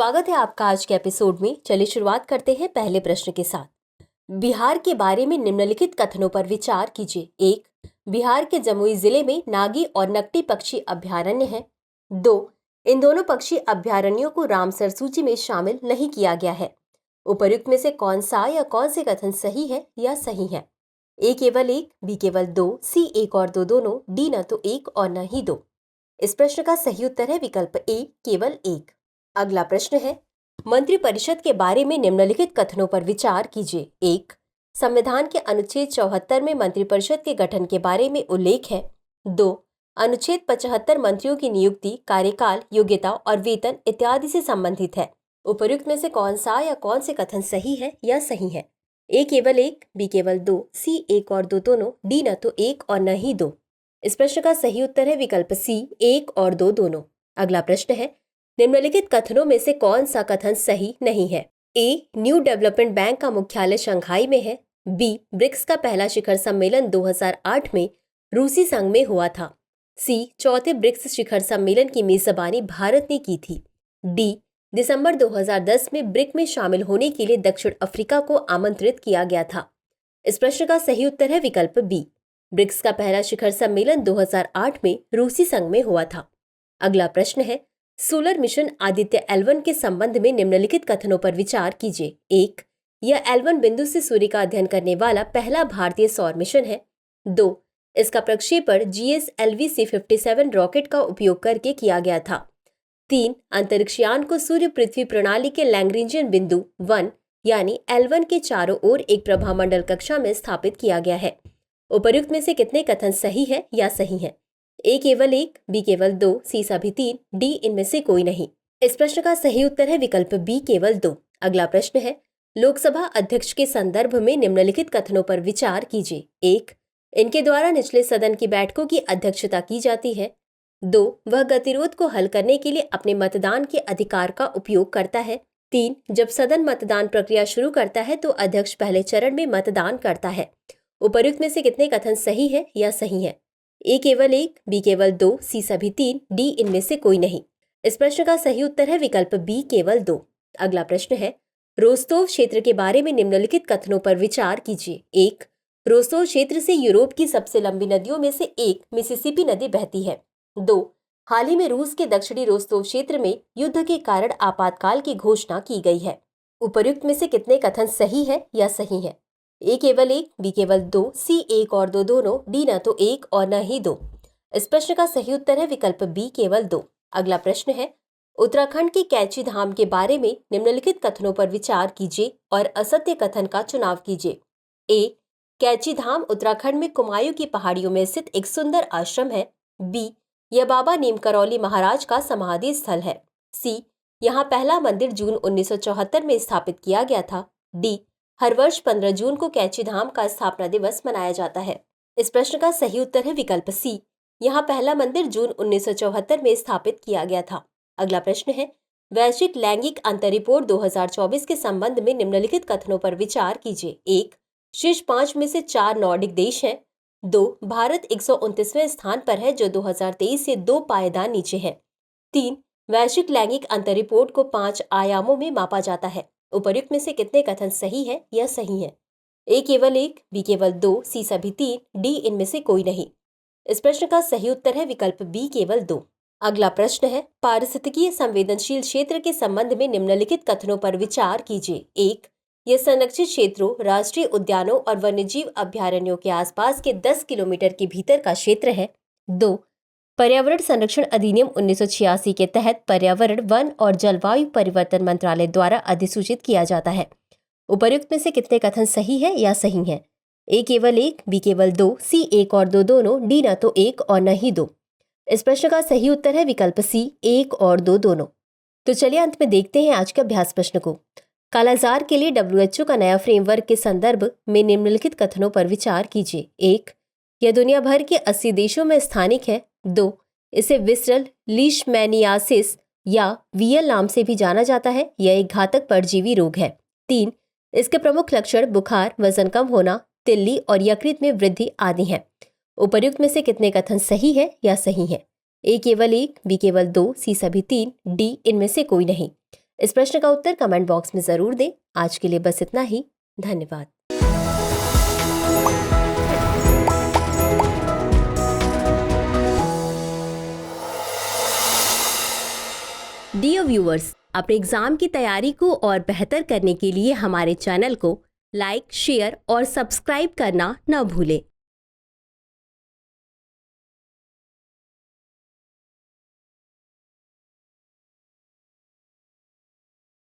स्वागत है आपका आज के एपिसोड में। चलिए शुरुआत करते हैं पहले प्रश्न के साथ। बिहार के बारे में निम्नलिखित कथनों पर विचार कीजिए। 1. बिहार के जमुई जिले में नागी और नकटी पक्षी अभ्यारण्य है। 2. इन दोनों पक्षी अभ्यारण्यों को रामसर सूची में शामिल नहीं किया गया है। उपर्युक्त में से कौन सा या कौन से कथन सही है या सही है? ए केवल 1, बी केवल 2, सी 1 और 2 दोनों, डी न तो 1 और न ही 2। इस प्रश्न का सही उत्तर है विकल्प ए केवल 1। अगला प्रश्न है, मंत्रिपरिषद के बारे में निम्नलिखित कथनों पर विचार कीजिए। 1. संविधान के अनुच्छेद 74 में मंत्रिपरिषद के गठन के बारे में उल्लेख है। 2. अनुच्छेद 75 मंत्रियों की नियुक्ति, कार्यकाल, योग्यता और वेतन इत्यादि से संबंधित है। उपर्युक्त में से कौन सा या कौन से कथन सही है या सही है? ए केवल 1, बी केवल 2, सी 1 और 2 दोनों, डी न तो 1 और न ही 2। इस प्रश्न का सही उत्तर है विकल्प सी 1 और 2 दोनों। अगला प्रश्न है, निम्नलिखित कथनों में से कौन सा कथन सही नहीं है? ए. न्यू डेवलपमेंट बैंक का मुख्यालय शंघाई में है। बी. ब्रिक्स का पहला शिखर सम्मेलन 2008 में रूसी संघ में हुआ था। सी. चौथे ब्रिक्स शिखर सम्मेलन की मेजबानी भारत ने की थी। डी. दिसंबर 2010 में ब्रिक में शामिल होने के लिए दक्षिण अफ्रीका को आमंत्रित किया गया था। इस प्रश्न का सही उत्तर है विकल्प बी। ब्रिक्स का पहला शिखर सम्मेलन 2008 में रूसी संघ में हुआ था। अगला प्रश्न है, सोलर मिशन आदित्य L1 के संबंध में निम्नलिखित कथनों पर विचार कीजिए। 1. यह L1 बिंदु से सूर्य का अध्ययन करने वाला पहला भारतीय सौर मिशन है। 2. इसका प्रक्षेपण GSLV C57 रॉकेट का उपयोग करके किया गया था। 3. अंतरिक्षयान को सूर्य पृथ्वी प्रणाली के लैग्रेंजियन बिंदु 1 यानी L1 के चारों ओर एक प्रभामंडल कक्षा में स्थापित किया गया है। उपर्युक्त में से कितने कथन सही है या सही है? ए केवल 1, बी केवल 2, सी सभी 3, डी इनमें से कोई नहीं। इस प्रश्न का सही उत्तर है विकल्प बी केवल 2। अगला प्रश्न है, लोकसभा अध्यक्ष के संदर्भ में निम्नलिखित कथनों पर विचार कीजिए। 1. इनके द्वारा निचले सदन की बैठकों की अध्यक्षता की जाती है। 2. वह गतिरोध को हल करने के लिए अपने मतदान के अधिकार का उपयोग करता है। 3. जब सदन मतदान प्रक्रिया शुरू करता है तो अध्यक्ष पहले चरण में मतदान करता है। उपर्युक्त में से कितने कथन सही है या सही है? ए केवल 1, बी केवल 2, सी सभी 3, डी इनमें से कोई नहीं। इस प्रश्न का सही उत्तर है विकल्प बी केवल 2। अगला प्रश्न है, रोस्तोव क्षेत्र के बारे में निम्नलिखित कथनों पर विचार कीजिए। 1. रोस्तोव क्षेत्र से यूरोप की सबसे लंबी नदियों में से एक मिसिसिपी नदी बहती है। 2. हाल ही में रूस के दक्षिणी रोस्तोव क्षेत्र में युद्ध के कारण आपातकाल की घोषणा की गई है। उपर्युक्त में से कितने कथन सही है या सही है? ए केवल 1, बी केवल 2, सी 1 और 2 दोनों, डी न तो 1 और न ही 2। इस प्रश्न का सही उत्तर है विकल्प बी केवल 2। अगला प्रश्न है, उत्तराखंड के कैची धाम के बारे में निम्नलिखित कथनों पर विचार कीजिए और असत्य कथन का चुनाव कीजिए। ए. कैची धाम उत्तराखंड में कुमायूं की पहाड़ियों में स्थित एक सुंदर आश्रम है। बी. यह बाबा नीम करौली महाराज का समाधि स्थल है। सी. यहाँ पहला मंदिर जून 1974 में स्थापित किया गया था। डी. हर वर्ष 15 जून को कैची धाम का स्थापना दिवस मनाया जाता है। इस प्रश्न का सही उत्तर है विकल्प सी। यहाँ पहला मंदिर जून 1974 में स्थापित किया गया था। अगला प्रश्न है, वैश्विक लैंगिक अंतर रिपोर्ट 2024 के संबंध में निम्नलिखित कथनों पर विचार कीजिए। 1. शीर्ष 5 में से 4 नॉर्डिक देश हैं। 2. भारत 129वें स्थान पर है जो 2023 से 2 पायदान नीचे है। 3. वैश्विक लैंगिक अंतर रिपोर्ट को 5 आयामों में मापा जाता है। उपर्युक्त में से कितने कथन सही है या सही है? ए केवल 1, बी केवल 2, सी सभी 3, डी इनमें से कोई नहीं। इस प्रश्न का सही उत्तर है विकल्प बी केवल 2। अगला प्रश्न है, पारिस्थितिकीय संवेदनशील क्षेत्र के संबंध में निम्नलिखित कथनों पर विचार कीजिए। 1. यह संरक्षित क्षेत्रों, राष्ट्रीय उद्यानों और वन्यजीव अभ्यारण्यों के आसपास के 10 किलोमीटर के भीतर का क्षेत्र है। 2. पर्यावरण संरक्षण अधिनियम 1986 के तहत पर्यावरण, वन और जलवायु परिवर्तन मंत्रालय द्वारा अधिसूचित किया जाता है। उपर्युक्त में से कितने कथन सही है या सही है? ए केवल 1, बी केवल 2, सी 1 और 2 दोनों, डी न तो 1 और न ही 2। इस प्रश्न का सही उत्तर है विकल्प सी 1 और 2 दोनों। तो चलिए अंत में देखते हैं आज के अभ्यास प्रश्न को। कालाजार के लिए WHO का नया फ्रेमवर्क के संदर्भ में निम्नलिखित कथनों पर विचार कीजिए। 1. यह दुनिया भर के 80 देशों में स्थानिक है। 2. इसे विसरल लीशमैनियासिस या VL नाम से भी जाना जाता है। यह एक घातक परजीवी रोग है। 3. इसके प्रमुख लक्षण बुखार, वजन कम होना, तिल्ली और यकृत में वृद्धि आदि हैं। उपर्युक्त में से कितने कथन सही है या सही है? ए केवल 1, बी केवल 2, सी सभी 3, डी इनमें से कोई नहीं। इस प्रश्न का उत्तर कमेंट बॉक्स में जरूर दें। आज के लिए बस इतना ही। धन्यवाद। डियर व्यूअर्स, अपने एग्जाम की तैयारी को और बेहतर करने के लिए हमारे चैनल को लाइक, शेयर और सब्सक्राइब करना न भूलें।